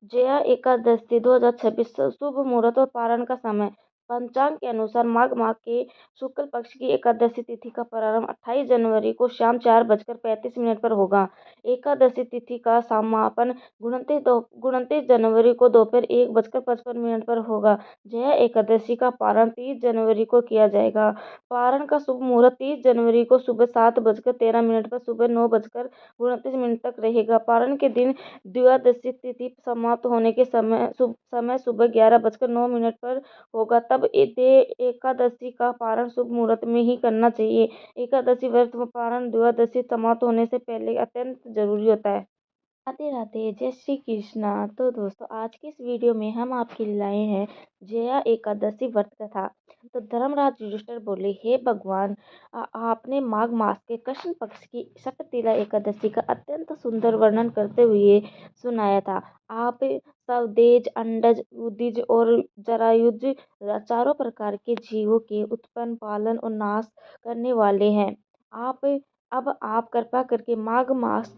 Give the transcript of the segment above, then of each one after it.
जया एकादशी 2026 शुभ मुहूर्त और पारण का समय। पंचांग के अनुसार माघ माह के शुक्ल पक्ष की एकादशी तिथि का प्रारंभ 28 जनवरी को शाम 4:35 पर होगा। एकादशी तिथि का समापन 29 जनवरी को दोपहर 1:55 पर होगा। जया एकादशी का पारण 30 जनवरी को किया जाएगा। पारण का शुभ मुहूर्त 30 जनवरी को सुबह 7:13 पर सुबह 9:29 तक रहेगा। पारण के दिन द्वादशी तिथि समाप्त होने के समय सुबह 11:09 पर होगा। तब एकादशी का पारण शुभ मुहूर्त में ही करना चाहिए। एकादशी व्रत व पारण द्वादशी समाप्त होने से पहले अत्यंत जरूरी होता है। राधे राधे, जय श्री कृष्णा। तो दोस्तों, आज की इस वीडियो में हम आपके लिए लाए हैं जया एकादशी व्रत कथा। तो धर्मराज युधिष्ठिर बोले, हे भगवान, आपने माघ मास के कृष्ण पक्ष की शक्तिला एकादशी का अत्यंत सुंदर वर्णन करते हुए सुनाया था। आप स्वदेज, अंडज, उदिज और जरायुज चारों प्रकार के जीवों के उत्पन्न, पालन और नाश करने वाले हैं। अब आप कृपा करके माघ मास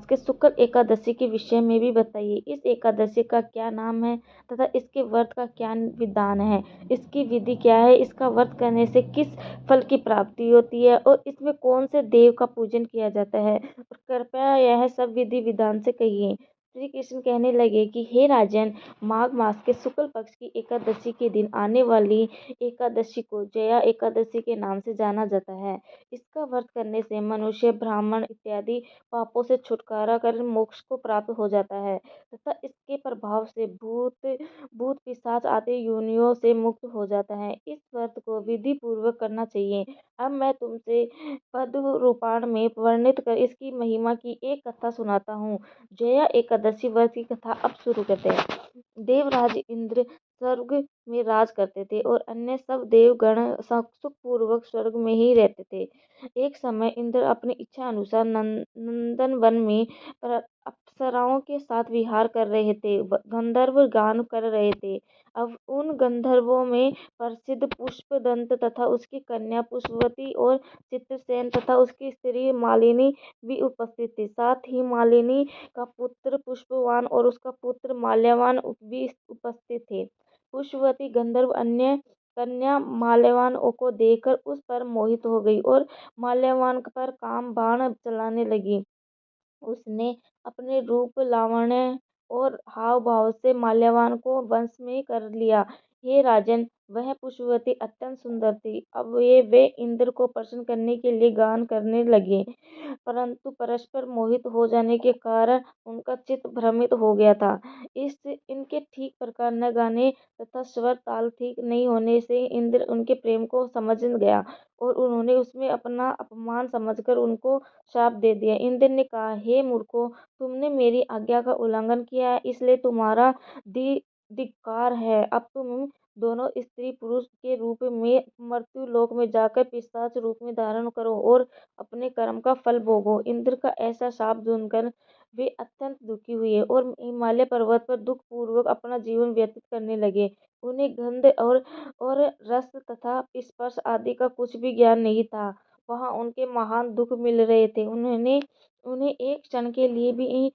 के शुक्ल एकादशी के विषय में भी बताइए। इस एकादशी का क्या नाम है तथा इसके व्रत का क्या विधान है, इसकी विधि क्या है, इसका व्रत करने से किस फल की प्राप्ति होती है और इसमें कौन से देव का पूजन किया जाता है, और कृपया यह सब विधि विधान से कहिए। श्री कृष्ण कहने लगे कि हे राजन, माघ मास के शुक्ल पक्ष की एकादशी के दिन आने वाली एकादशी को जया एकादशी के नाम से जाना जाता है। इसका व्रत करने से मनुष्य, ब्राह्मण इत्यादि पापों से छुटकारा कर मोक्ष को प्राप्त हो जाता है तथा इसके प्रभाव से भूत पिशाच आदि योनियों से मुक्त हो जाता है। इस व्रत को विधि पूर्वक करना चाहिए। अब मैं तुमसे पद रूपाण में वर्णित कर इसकी महिमा की एक कथा सुनाता हूँ। जया एकादशी व्रत की कथा अब शुरू करते हैं। देवराज इंद्र स्वर्ग में राज करते थे और अन्य सब देवगण सुखपूर्वक स्वर्ग में ही रहते थे। एक समय इंद्र अपनी इच्छा अनुसार नंदन वन में अप्सराओं के साथ विहार कर रहे थे। गंधर्व गान कर रहे थे। अब उन गंधर्वों में प्रसिद्ध पुष्पदंत तथा उसकी कन्या पुष्पवती और चित्रसेन तथा उसकी स्त्री मालिनी भी उपस्थित थी। साथ ही मालिनी का पुत्र पुष्पवान और उसका पुत्र माल्यवान भी उपस्थित थे। पुष्पवती गंधर्व अन्य कन्या माल्यवान को देखकर उस पर मोहित हो गई और माल्यवान पर काम बाण चलाने लगी। उसने अपने रूप, लावण्य और हाव भाव से माल्यवान को वश में कर लिया। हे राजन, वह पुष्पवती अत्यंत सुंदर थी। अब वे इंद्र को प्रसन्न करने के लिए गान करने लगे, परंतु परस्पर मोहित हो जाने के कारण उनका चित्त भ्रमित हो गया था। इनके ठीक प्रकार न गाने तथा स्वर ताल ठीक नहीं होने से इंद्र उनके प्रेम को समझ गया और उन्होंने उसमें अपना अपमान समझकर उनको शाप दे दिया। इंद्र ने कहा, हे मूर्खों, तुमने मेरी आज्ञा का उल्लंघन किया है, इसलिए तुम्हारा धिक्कार है। अब तुम दोनों स्त्री पुरुष के रूप में मृत्यु लोक में जाकर पिशाच रूप में धारण करो और अपने कर्म का फल भोगो। इंद्र का ऐसा शाप सुनकर वे अत्यंत दुखी हुए और हिमालय पर्वत पर दुख पूर्वक अपना जीवन व्यतीत करने लगे। उन्हें गंध और रस तथा स्पर्श आदि का कुछ भी ज्ञान नहीं था। वहां उनके महान दुख मिल रहे थे। उन्हें एक क्षण के लिए भी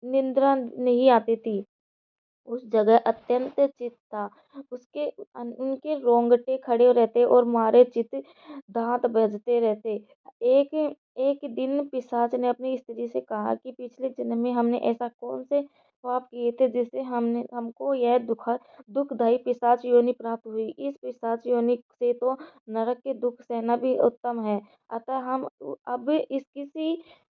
निद्रा नहीं आती थी। उस जगह अत्यंत चित्त था। उनके रोंगटे खड़े रहते और मारे चित्त दांत बजते रहते। एक एक दिन पिशाच ने अपनी स्त्री से कहा कि पिछले जन्म में हमने ऐसा कौन से पाप किए थे जिससे हमको यह दुखदायी पिशाच योनि प्राप्त हुई। इस पिशाच योनि से तो नरक के दुख सहना भी उत्तम है। अतः हम अब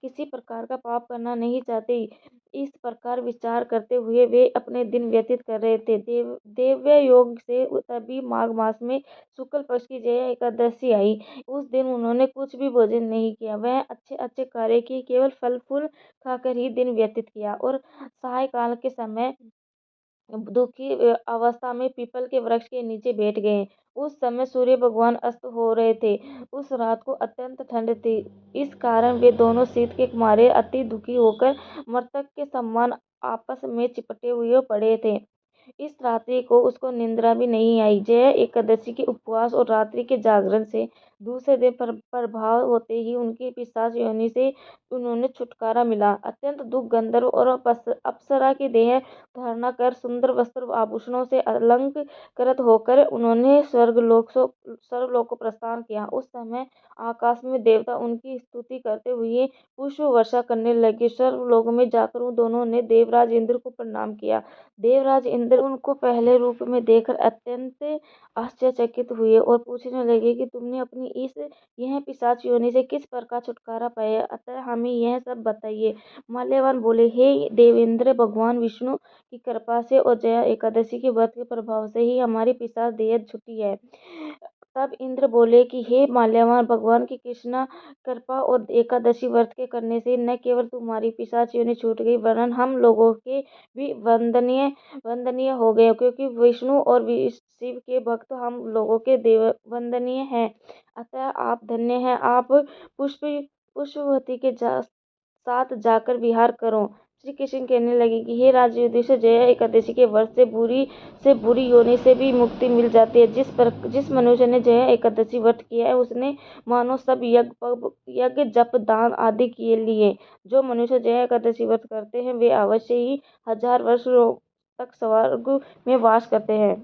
किसी प्रकार का पाप करना नहीं चाहते। इस प्रकार विचार करते हुए वे अपने दिन व्यतीत कर रहे थे। देव्य योग से तभी माघ मास में शुक्ल पक्ष की जया एकादशी आई। उस दिन उन्होंने कुछ भी भोजन नहीं किया। वह अच्छे अच्छे कार्य किए, केवल फल फूल खाकर ही दिन व्यतीत किया और सायकाल के समय दुखी अवस्था में पीपल के वृक्ष के नीचे बैठ गए। उस समय सूर्य भगवान अस्त हो रहे थे। उस रात को अत्यंत ठंड थी। इस कारण वे दोनों शीत के मारे अति दुखी होकर मृतक के समान आपस में चिपटे हुए पड़े थे। इस रात्रि को उसको निंद्रा भी नहीं आई। जया एकादशी के उपवास और रात्रि के जागरण से दूसरे दिन प्रभाव होते ही उनकी पिशाच योनि से उन्होंने छुटकारा मिला। अत्यंत दुख गंधर्व और अप्सरा की देह धारणा कर सुंदर वस्त्र आभूषणों से अलंकृत होकर उन्होंने स्वर्गलोक को प्रस्थान किया। उस समय आकाश में देवता उनकी स्तुति करते हुए पुष्प वर्षा करने लगे। स्वर्गलोक में जाकर उन दोनों ने देवराज इंद्र को प्रणाम किया। देवराज इंद्र उनको पहले रूप में देखकर अत्यंत आश्चर्यचकित हुए और पूछने लगे कि तुमने अपनी यह पिशाच योनि से किस प्रकार छुटकारा पाया, अतः हमें यह सब बताइए। माल्यवान बोले, हे देवेंद्र, भगवान विष्णु की कृपा से और जया एकादशी के व्रत के प्रभाव से ही हमारी पिशाच देह छूटी है। तब इंद्र बोले कि हे माल्यवान, भगवान की कृष्णा कृपा और एकादशी व्रत के करने से न केवल तुम्हारी पिशाच योनि छूट गई, वरन हम लोगों के भी वंदनीय हो गए, क्योंकि विष्णु और शिव के भक्त हम लोगों के देव वंदनीय हैं। अतः आप धन्य हैं। आप पुष्पवती के साथ जाकर विहार करो। श्री कृष्ण कहने लगे कि हे राज युधिष्ठिर, जया एकादशी के व्रत से बुरी योनि से भी मुक्ति मिल जाती है। जिस मनुष्य ने जया एकादशी व्रत किया है, उसने मानो सब यज्ञ जप दान आदि किए लिए। जो मनुष्य जया एकादशी व्रत करते हैं, वे अवश्य ही 1000 वर्ष तक स्वर्ग में वास करते हैं।